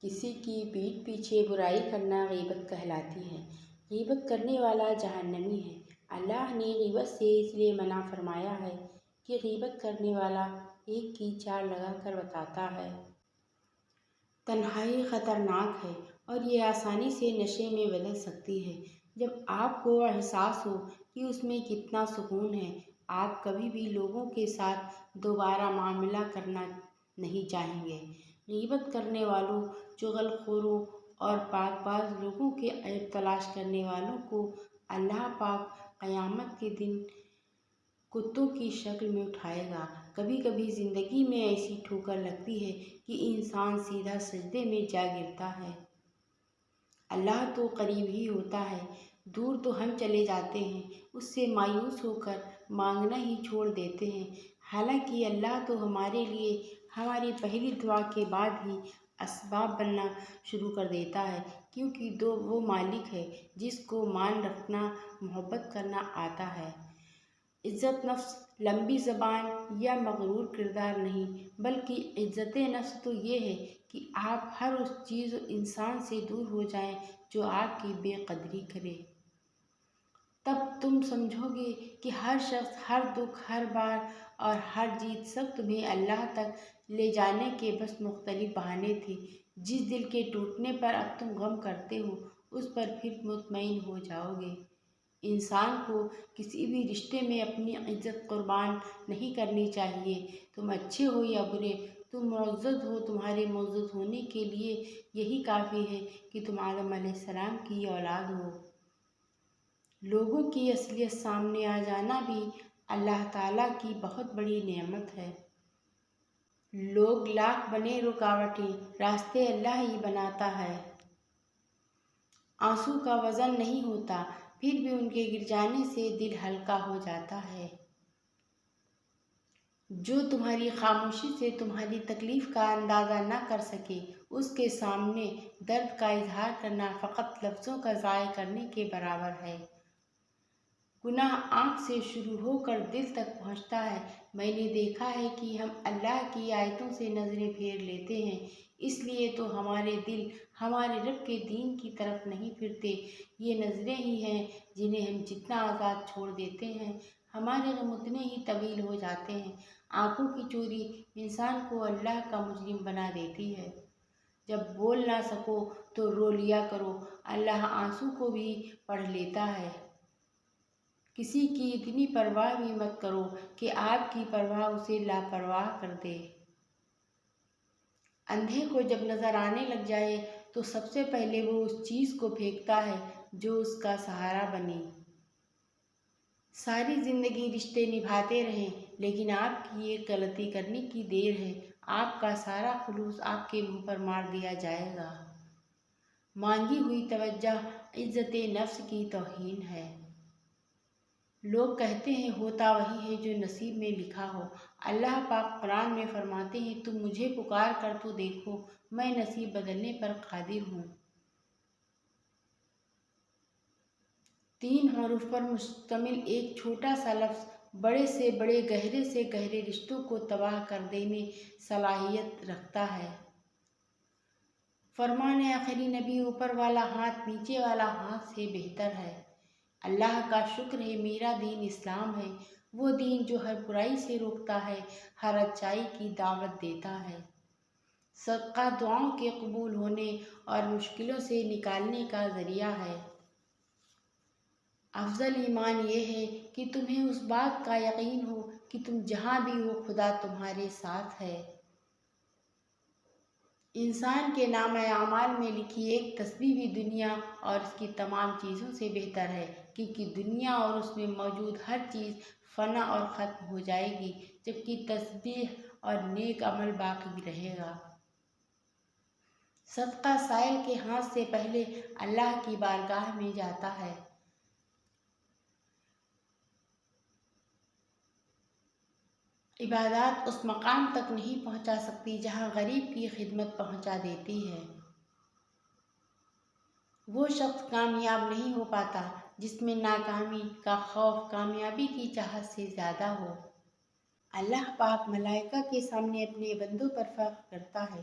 کسی کی پیٹھ پیچھے برائی کرنا غیبت کہلاتی ہے۔ غیبت کرنے والا جہنمی ہے۔ اللہ نے غیبت سے اس لیے منع فرمایا ہے کہ غیبت کرنے والا ایک کی چال لگا کر بتاتا ہے۔ تنہائی خطرناک ہے اور یہ آسانی سے نشے میں بدل سکتی ہے۔ جب آپ کو احساس ہو کہ اس میں کتنا سکون ہے، آپ کبھی بھی لوگوں کے ساتھ دوبارہ معاملہ کرنا نہیں چاہیں گے۔ غیبت کرنے والوں، چغل خوروں اور پاک باز لوگوں کے عیب تلاش کرنے والوں کو اللہ پاک قیامت کے دن کتوں کی شکل میں اٹھائے گا۔ کبھی کبھی زندگی میں ایسی ٹھوکر لگتی ہے کہ انسان سیدھا سجدے میں جا گرتا ہے۔ اللہ تو قریب ہی ہوتا ہے، دور تو ہم چلے جاتے ہیں، اس سے مایوس ہو کر مانگنا ہی چھوڑ دیتے ہیں۔ حالانکہ اللہ تو ہمارے لیے ہماری پہلی دعا کے بعد ہی اسباب بننا شروع کر دیتا ہے، کیونکہ وہ مالک ہے جس کو مان رکھنا، محبت کرنا آتا ہے۔ عزت نفس لمبی زبان یا مغرور کردار نہیں، بلکہ عزت نفس تو یہ ہے کہ آپ ہر اس چیز و انسان سے دور ہو جائیں جو آپ کی بے قدری کرے۔ تب تم سمجھو گے کہ ہر شخص، ہر دکھ، ہر بار اور ہر جیت سب تمہیں اللہ تک لے جانے کے بس مختلف بہانے تھے۔ جس دل کے ٹوٹنے پر اب تم غم کرتے ہو، اس پر پھر مطمئن ہو جاؤ گے۔ انسان کو کسی بھی رشتے میں اپنی عزت قربان نہیں کرنی چاہیے۔ تم اچھے ہو یا برے، تم معزز ہو، تمہارے معزز ہونے کے لیے یہی کافی ہے کہ تم آدم علیہ السلام کی اولاد ہو۔ لوگوں کی اصلیت سامنے آ جانا بھی اللہ تعالیٰ کی بہت بڑی نعمت ہے۔ لوگ لاکھ بنے رکاوٹیں، راستے اللہ ہی بناتا ہے۔ آنسو کا وزن نہیں ہوتا، پھر بھی ان کے گر جانے سے دل ہلکا ہو جاتا ہے۔ جو تمہاری خاموشی سے تمہاری تکلیف کا اندازہ نہ کر سکے، اس کے سامنے درد کا اظہار کرنا فقط لفظوں کا ضائع کرنے کے برابر ہے۔ گناہ آنکھ سے شروع ہو کر دل تک پہنچتا ہے۔ میں نے دیکھا ہے کہ ہم اللہ کی آیتوں سے نظریں پھیر لیتے ہیں، اس لیے تو ہمارے دل ہمارے رب کے دین کی طرف نہیں پھرتے۔ یہ نظریں ہی ہیں جنہیں ہم جتنا آزاد چھوڑ دیتے ہیں، ہمارے غم اتنے ہی طویل ہو جاتے ہیں۔ آنکھوں کی چوری انسان کو اللہ کا مجرم بنا دیتی ہے۔ جب بول نہ سکو تو رو لیا کرو، اللہ آنسو کو بھی پڑھ لیتا ہے۔ کسی کی اتنی پرواہ بھی مت کرو کہ آپ کی پرواہ اسے لاپرواہ کر دے۔ اندھے کو جب نظر آنے لگ جائے تو سب سے پہلے وہ اس چیز کو پھینکتا ہے جو اس کا سہارا بنے۔ ساری زندگی رشتے نبھاتے رہیں، لیکن آپ کی ایک غلطی کرنے کی دیر ہے، آپ کا سارا خلوص آپ کے منہ پر مار دیا جائے گا۔ مانگی ہوئی توجہ عزت نفس کی توہین ہے۔ لوگ کہتے ہیں ہوتا وہی ہے جو نصیب میں لکھا ہو۔ اللہ پاک قرآن میں فرماتے ہیں تم مجھے پکار کر تو دیکھو، میں نصیب بدلنے پر قادر ہوں۔ 3 حروف پر مشتمل ایک چھوٹا سا لفظ بڑے سے بڑے، گہرے سے گہرے رشتوں کو تباہ کر دینے صلاحیت رکھتا ہے۔ فرمان آخری نبی اوپر والا ہاتھ نیچے والا ہاتھ سے بہتر ہے۔ اللہ کا شکر ہے میرا دین اسلام ہے، وہ دین جو ہر برائی سے روکتا ہے، ہر اچائی کی دعوت دیتا ہے۔ صدقہ دعاؤں کے قبول ہونے اور مشکلوں سے نکالنے کا ذریعہ ہے۔ افضل ایمان یہ ہے کہ تمہیں اس بات کا یقین ہو کہ تم جہاں بھی ہو خدا تمہارے ساتھ ہے۔ انسان کے نامہ اعمال میں لکھی ایک تسبیح بھی دنیا اور اس کی تمام چیزوں سے بہتر ہے، کیونکہ دنیا اور اس میں موجود ہر چیز فنا اور ختم ہو جائے گی، جبکہ تسبیح اور نیک عمل باقی رہے گا۔ صدقہ سائل کے ہاتھ سے پہلے اللہ کی بارگاہ میں جاتا ہے۔ عبادات اس مقام تک نہیں پہنچا سکتی جہاں غریب کی خدمت پہنچا دیتی ہے۔ وہ شخص کامیاب نہیں ہو پاتا جس میں ناکامی کا خوف کامیابی کی چاہت سے زیادہ ہو۔ اللہ پاک ملائکہ کے سامنے اپنے بندوں پر فخر کرتا ہے،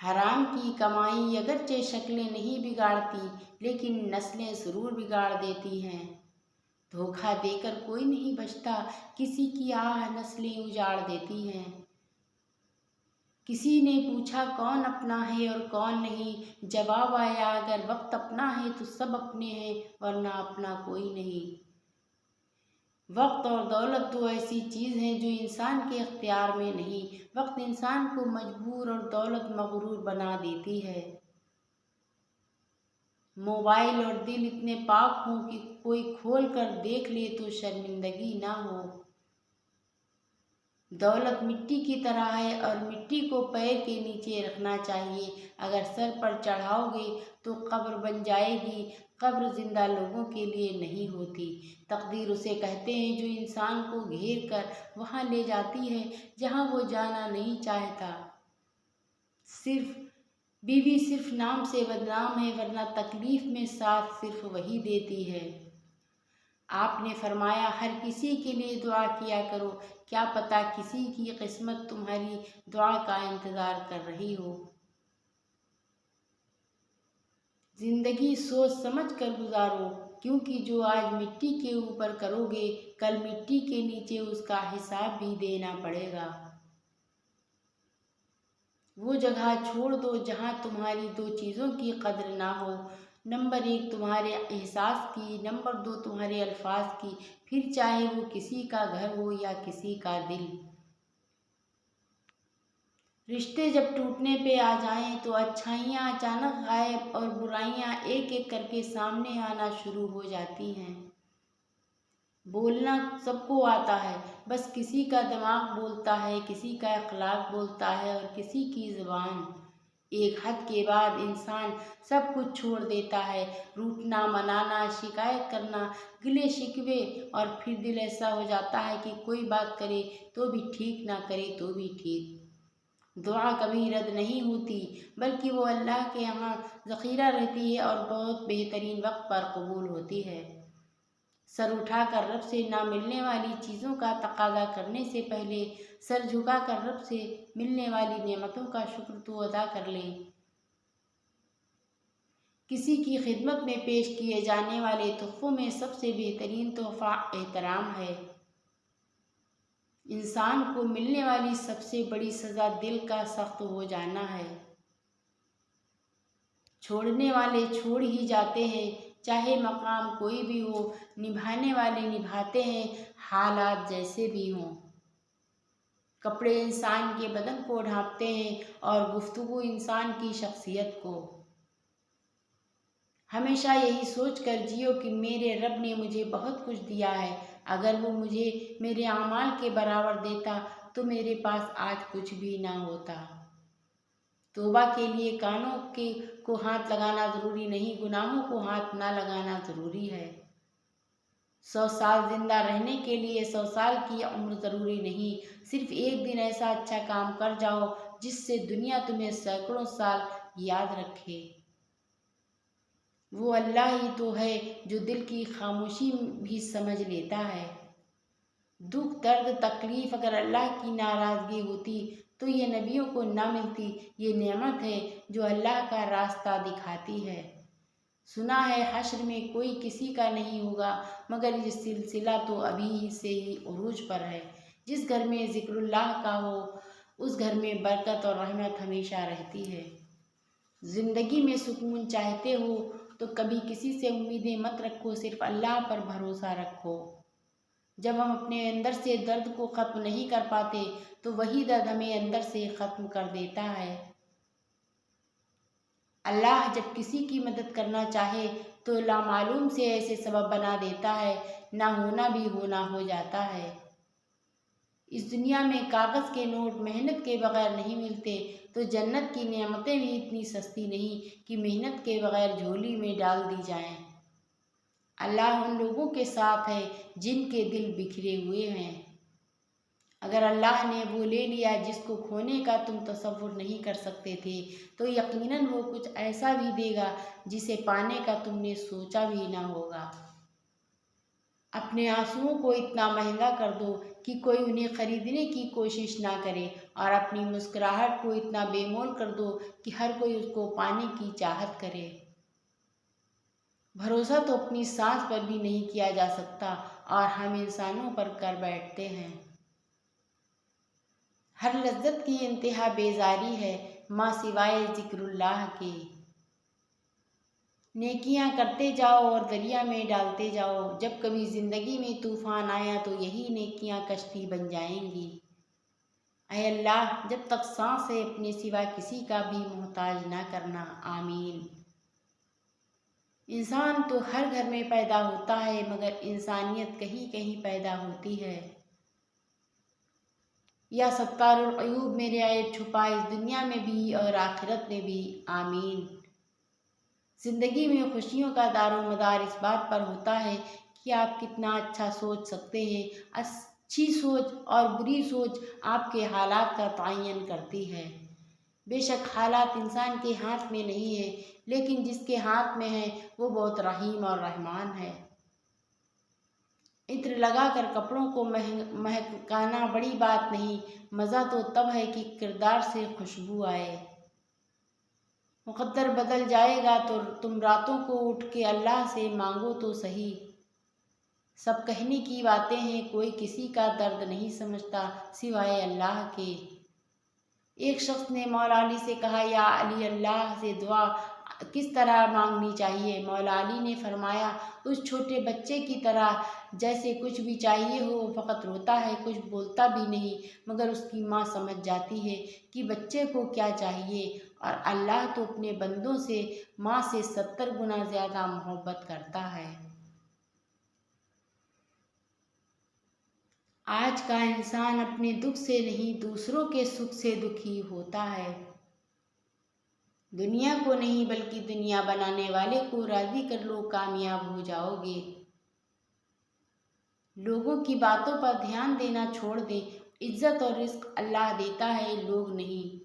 حرام کی کمائی اگرچہ شکلیں نہیں بگاڑتی لیکن نسلیں ضرور بگاڑ دیتی ہیں۔ دھوکہ دے کر کوئی نہیں بچتا، کسی کی آہ نسلیں اجاڑ دیتی ہیں۔ کسی نے پوچھا کون اپنا ہے اور کون نہیں، جواب آیا اگر وقت اپنا ہے تو سب اپنے ہیں ورنہ اپنا کوئی نہیں۔ وقت اور دولت دو ایسی چیز ہیں جو انسان کے اختیار میں نہیں۔ وقت انسان کو مجبور اور دولت مغرور بنا دیتی ہے۔ موبائل اور دل اتنے پاک ہوں کہ کوئی کھول کر دیکھ لے تو شرمندگی نہ ہو۔ دولت مٹی کی طرح ہے اور مٹی کو پیر کے نیچے رکھنا چاہیے، اگر سر پر چڑھاؤ گے تو قبر بن جائے گی۔ قبر زندہ لوگوں کے لیے نہیں ہوتی، تقدیر اسے کہتے ہیں جو انسان کو گھیر کر وہاں لے جاتی ہے جہاں وہ جانا نہیں چاہتا۔ بیوی صرف نام سے بدنام ہے ورنہ تکلیف میں ساتھ صرف وہی دیتی ہے۔ آپ نے فرمایا ہر کسی کے لیے دعا کیا کرو، کیا پتہ کسی کی قسمت تمہاری دعا کا انتظار کر رہی ہو۔ زندگی سوچ سمجھ کر گزارو، کیونکہ جو آج مٹی کے اوپر کرو گے کل مٹی کے نیچے اس کا حساب بھی دینا پڑے گا۔ وہ جگہ چھوڑ دو جہاں تمہاری دو چیزوں کی قدر نہ ہو، نمبر 1 تمہارے احساس کی، نمبر 2 تمہارے الفاظ کی، پھر چاہے وہ کسی کا گھر ہو یا کسی کا دل۔ رشتے جب ٹوٹنے پہ آ جائیں تو اچھائیاں اچانک غائب اور برائیاں ایک ایک کر کے سامنے آنا شروع ہو جاتی ہیں۔ بولنا سب کو آتا ہے، بس کسی کا دماغ بولتا ہے، کسی کا اخلاق بولتا ہے اور کسی کی زبان۔ ایک حد کے بعد انسان سب کچھ چھوڑ دیتا ہے، روٹھنا، منانا، شکایت کرنا، گلے شکوے، اور پھر دل ایسا ہو جاتا ہے کہ کوئی بات کرے تو بھی ٹھیک، نہ کرے تو بھی ٹھیک۔ دعا کبھی رد نہیں ہوتی بلکہ وہ اللہ کے یہاں ذخیرہ رہتی ہے اور بہت بہترین وقت پر قبول ہوتی ہے۔ سر اٹھا کر رب سے نہ ملنے والی چیزوں کا تقاضا کرنے سے پہلے سر جھکا کر رب سے ملنے والی نعمتوں کا شکر تو ادا کر لیں۔ کسی کی خدمت میں پیش کیے جانے والے تحفوں میں سب سے بہترین تحفہ احترام ہے۔ انسان کو ملنے والی سب سے بڑی سزا دل کا سخت ہو جانا ہے۔ چھوڑنے والے چھوڑ ہی جاتے ہیں، چاہے مقام کوئی بھی ہو، نبھانے والے نبھاتے ہیں، حالات جیسے بھی ہوں۔ کپڑے انسان کے بدن کو ڈھانپتے ہیں اور گفتگو انسان کی شخصیت کو۔ ہمیشہ یہی سوچ کر جیو کہ میرے رب نے مجھے بہت کچھ دیا ہے، اگر وہ مجھے میرے اعمال کے برابر دیتا تو میرے پاس آج کچھ بھی نہ ہوتا۔ توبہ کے لیے کانوں کو ہاتھ لگانا ضروری نہیں، گناہوں کو ہاتھ نہ لگانا ضروری ہے۔ 100 سال زندہ رہنے کے لیے 100 سال کی عمر ضروری نہیں، صرف ایک دن ایسا اچھا کام کر جاؤ جس سے دنیا تمہیں سینکڑوں سال یاد رکھے۔ وہ اللہ ہی تو ہے جو دل کی خاموشی بھی سمجھ لیتا ہے۔ دکھ، درد، تکلیف اگر اللہ کی ناراضگی ہوتی تو یہ نبیوں کو نہ ملتی۔ یہ نعمت ہے جو اللہ کا راستہ دکھاتی ہے۔ سنا ہے حشر میں کوئی کسی کا نہیں ہوگا مگر یہ سلسلہ تو ابھی سے ہی عروج پر ہے۔ جس گھر میں ذکر اللہ کا ہو اس گھر میں برکت اور رحمت ہمیشہ رہتی ہے۔ زندگی میں سکون چاہتے ہو تو کبھی کسی سے امیدیں مت رکھو، صرف اللہ پر بھروسہ رکھو۔ جب ہم اپنے اندر سے درد کو ختم نہیں کر پاتے تو وہی درد ہمیں اندر سے ختم کر دیتا ہے۔ اللہ جب کسی کی مدد کرنا چاہے تو لامعلوم سے ایسے سبب بنا دیتا ہے، نہ ہونا بھی ہونا ہو جاتا ہے۔ اس دنیا میں کاغذ کے نوٹ محنت کے بغیر نہیں ملتے تو جنت کی نعمتیں بھی اتنی سستی نہیں کہ محنت کے بغیر جھولی میں ڈال دی جائیں۔ اللہ ان لوگوں کے ساتھ ہے جن کے دل بکھرے ہوئے ہیں۔ اگر اللہ نے وہ لے لیا جس کو کھونے کا تم تصور نہیں کر سکتے تھے تو یقیناً وہ کچھ ایسا بھی دے گا جسے پانے کا تم نے سوچا بھی نہ ہوگا۔ اپنے آنسوؤں کو اتنا مہنگا کر دو کہ کوئی انہیں خریدنے کی کوشش نہ کرے اور اپنی مسکراہٹ کو اتنا بے مول کر دو کہ ہر کوئی اس کو پانے کی چاہت کرے۔ بھروسہ تو اپنی سانس پر بھی نہیں کیا جا سکتا اور ہم انسانوں پر کر بیٹھتے ہیں۔ ہر لذت کی انتہا بیزاری ہے ماں سوائے ذکر اللہ کے۔ نیکیاں کرتے جاؤ اور دریا میں ڈالتے جاؤ، جب کبھی زندگی میں طوفان آیا تو یہی نیکیاں کشتی بن جائیں گی۔ اے اللہ، جب تک سانس ہے اپنے سوا کسی کا بھی محتاج نہ کرنا، آمین۔ انسان تو ہر گھر میں پیدا ہوتا ہے مگر انسانیت کہیں کہیں پیدا ہوتی ہے۔ یا ستار العیوب میرے عیب چھپا اس دنیا میں بھی اور آخرت میں بھی، آمین۔ زندگی میں خوشیوں کا دار و مدار اس بات پر ہوتا ہے کہ آپ کتنا اچھا سوچ سکتے ہیں۔ اچھی سوچ اور بری سوچ آپ کے حالات کا تعین کرتی ہے۔ بے شک حالات انسان کے ہاتھ میں نہیں ہیں، لیکن جس کے ہاتھ میں ہے وہ بہت رحیم اور رحمان ہے۔ عطر لگا کر کپڑوں کو مہکانا بڑی بات نہیں، مزہ تو تب ہے کہ کردار سے خوشبو آئے۔ مقدر بدل جائے گا تو تم راتوں کو اٹھ کے اللہ سے مانگو تو سہی۔ سب کہنے کی باتیں ہیں، کوئی کسی کا درد نہیں سمجھتا سوائے اللہ کے۔ ایک شخص نے مولا علی سے کہا، یا علی، اللہ سے دعا کس طرح مانگنی چاہیے؟ مولا علی نے فرمایا، اس چھوٹے بچے کی طرح جیسے کچھ بھی چاہیے ہو وہ فقط روتا ہے، کچھ بولتا بھی نہیں، مگر اس کی ماں سمجھ جاتی ہے کہ بچے کو کیا چاہیے، اور اللہ تو اپنے بندوں سے ماں سے 70 گنا زیادہ محبت کرتا ہے۔ آج کا انسان اپنے دکھ سے نہیں دوسروں کے سکھ سے دکھی ہوتا ہے۔ دنیا کو نہیں بلکہ دنیا بنانے والے کو راضی کر لو، کامیاب ہو جاؤ گے۔ لوگوں کی باتوں پر دھیان دینا چھوڑ دیں، عزت اور رزق اللہ دیتا ہے، لوگ نہیں۔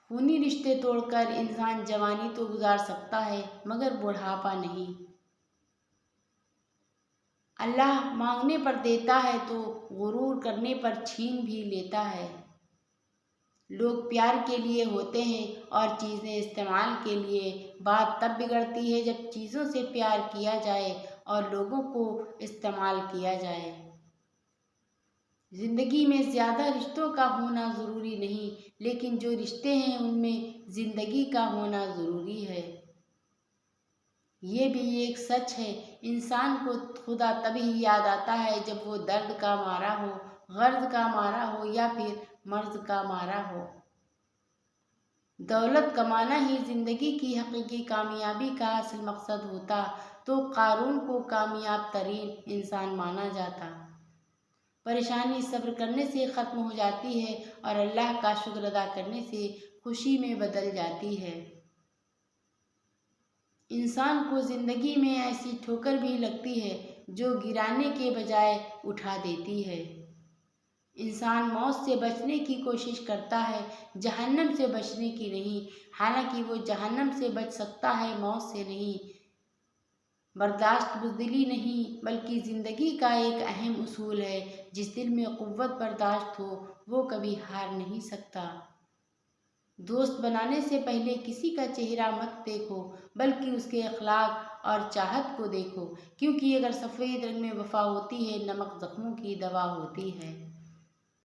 خونی رشتے توڑ کر انسان جوانی تو گزار سکتا ہے مگر بڑھاپا نہیں۔ اللہ مانگنے پر دیتا ہے تو غرور کرنے پر چھین بھی لیتا ہے۔ لوگ پیار کے لیے ہوتے ہیں اور چیزیں استعمال کے لیے، بات تب بگڑتی ہے جب چیزوں سے پیار کیا جائے اور لوگوں کو استعمال کیا جائے۔ زندگی میں زیادہ رشتوں کا ہونا ضروری نہیں، لیکن جو رشتے ہیں ان میں زندگی کا ہونا ضروری ہے۔ یہ بھی ایک سچ ہے، انسان کو خدا تبھی یاد آتا ہے جب وہ درد کا مارا ہو، غرض کا مارا ہو یا پھر مرض کا مارا ہو۔ دولت کمانا ہی زندگی کی حقیقی کامیابی کا اصل مقصد ہوتا تو قارون کو کامیاب ترین انسان مانا جاتا۔ پریشانی صبر کرنے سے ختم ہو جاتی ہے اور اللہ کا شکر ادا کرنے سے خوشی میں بدل جاتی ہے۔ انسان کو زندگی میں ایسی ٹھوکر بھی لگتی ہے جو گرانے کے بجائے اٹھا دیتی ہے۔ انسان موت سے بچنے کی کوشش کرتا ہے، جہنم سے بچنے کی نہیں، حالانکہ وہ جہنم سے بچ سکتا ہے، موت سے نہیں۔ برداشت بزدلی نہیں بلکہ زندگی کا ایک اہم اصول ہے۔ جس دل میں قوت برداشت ہو وہ کبھی ہار نہیں سکتا۔ دوست بنانے سے پہلے کسی کا چہرہ مت دیکھو بلکہ اس کے اخلاق اور چاہت کو دیکھو، کیونکہ اگر سفید رنگ میں وفا ہوتی ہے، نمک زخموں کی دوا ہوتی ہے۔